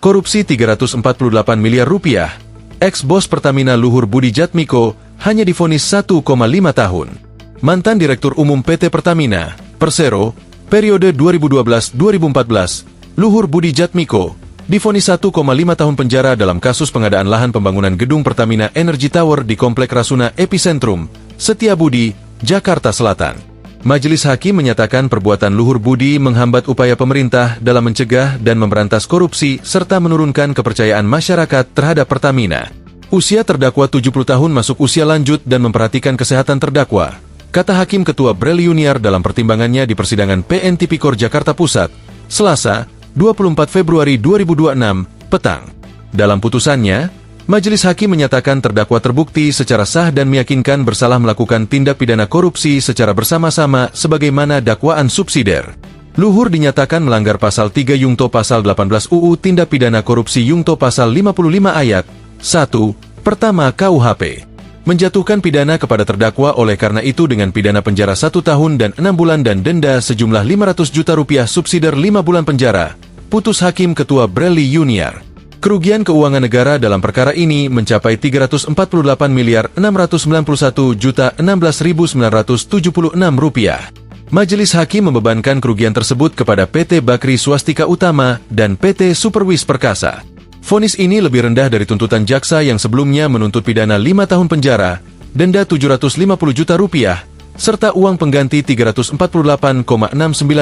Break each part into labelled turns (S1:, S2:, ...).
S1: korupsi 348 miliar rupiah. Ex-bos Pertamina Luhur Budi Jatmiko hanya divonis 1,5 tahun. Mantan Direktur Umum PT Pertamina, Persero, periode 2012-2014, Luhur Budi Jatmiko divonis 1,5 tahun penjara dalam kasus pengadaan lahan pembangunan gedung Pertamina Energy Tower di Komplek Rasuna Epicentrum, Setiabudi, Jakarta Selatan. Majelis Hakim menyatakan perbuatan Luhur Budi menghambat upaya pemerintah dalam mencegah dan memberantas korupsi serta menurunkan kepercayaan masyarakat terhadap Pertamina. Usia terdakwa 70 tahun masuk usia lanjut dan memperhatikan kesehatan terdakwa, kata Hakim Ketua Breli Junior dalam pertimbangannya di persidangan PN Tipikor Jakarta Pusat, Selasa, 24 Februari 2026, petang. Dalam putusannya, Majelis Hakim menyatakan terdakwa terbukti secara sah dan meyakinkan bersalah melakukan tindak pidana korupsi secara bersama-sama sebagaimana dakwaan subsidiar. Luhur dinyatakan melanggar pasal 3 Yungto pasal 18 UU Tindak Pidana Korupsi Yungto pasal 55 ayat 1, pertama KUHP. Menjatuhkan pidana kepada terdakwa oleh karena itu dengan pidana penjara 1 tahun dan 6 bulan dan denda sejumlah 500 juta rupiah subsidiar 5 bulan penjara. Putus Hakim Ketua Breli Junior. Kerugian keuangan negara dalam perkara ini mencapai 348.691.016.976 rupiah. Majelis Hakim membebankan kerugian tersebut kepada PT Bakri Swastika Utama dan PT Superwis Perkasa. Vonis ini lebih rendah dari tuntutan jaksa yang sebelumnya menuntut pidana 5 tahun penjara, denda 750 juta rupiah, serta uang pengganti 348,69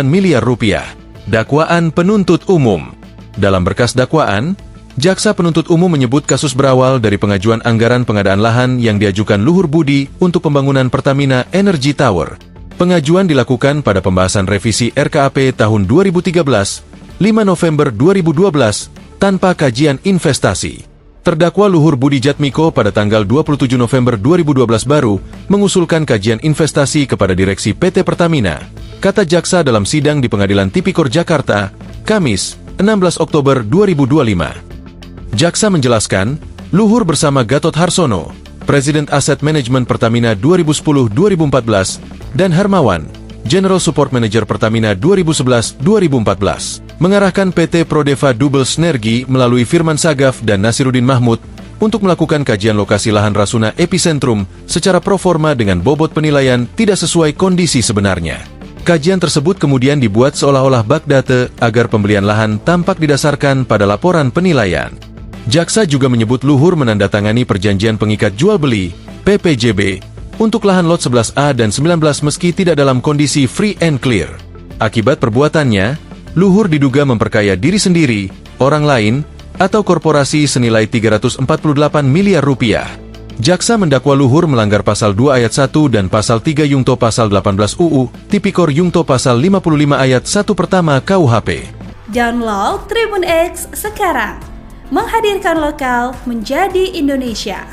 S1: miliar rupiah. Dakwaan penuntut umum. Dalam berkas dakwaan, Jaksa penuntut umum menyebut kasus berawal dari pengajuan anggaran pengadaan lahan yang diajukan Luhur Budi untuk pembangunan Pertamina Energy Tower. Pengajuan dilakukan pada pembahasan revisi RKAP tahun 2013, 5 November 2012, tanpa kajian investasi. Terdakwa Luhur Budi Jatmiko pada tanggal 27 November 2012 baru mengusulkan kajian investasi kepada direksi PT Pertamina, kata jaksa dalam sidang di Pengadilan Tipikor Jakarta, Kamis, 16 Oktober 2025. Jaksa menjelaskan, Luhur bersama Gatot Harsono, Presiden Aset Manajemen Pertamina 2010-2014, dan Hermawan, General Support Manager Pertamina 2011-2014, mengarahkan PT Prodeva Double Sinergi melalui Firman Sagaf dan Nasiruddin Mahmud untuk melakukan kajian lokasi lahan Rasuna Epicentrum secara proforma dengan bobot penilaian tidak sesuai kondisi sebenarnya. Kajian tersebut kemudian dibuat seolah-olah backdate agar pembelian lahan tampak didasarkan pada laporan penilaian. Jaksa juga menyebut Luhur menandatangani perjanjian pengikat jual beli, PPJB, untuk lahan lot 11A dan 19 meski tidak dalam kondisi free and clear. Akibat perbuatannya, Luhur diduga memperkaya diri sendiri, orang lain, atau korporasi senilai 348 miliar rupiah. Jaksa mendakwa Luhur melanggar pasal 2 ayat 1 dan pasal 3 Yungto pasal 18 UU, Tipikor Yungto pasal 55 ayat 1 pertama KUHP.
S2: Download Tribun X sekarang. Menghadirkan lokal menjadi Indonesia.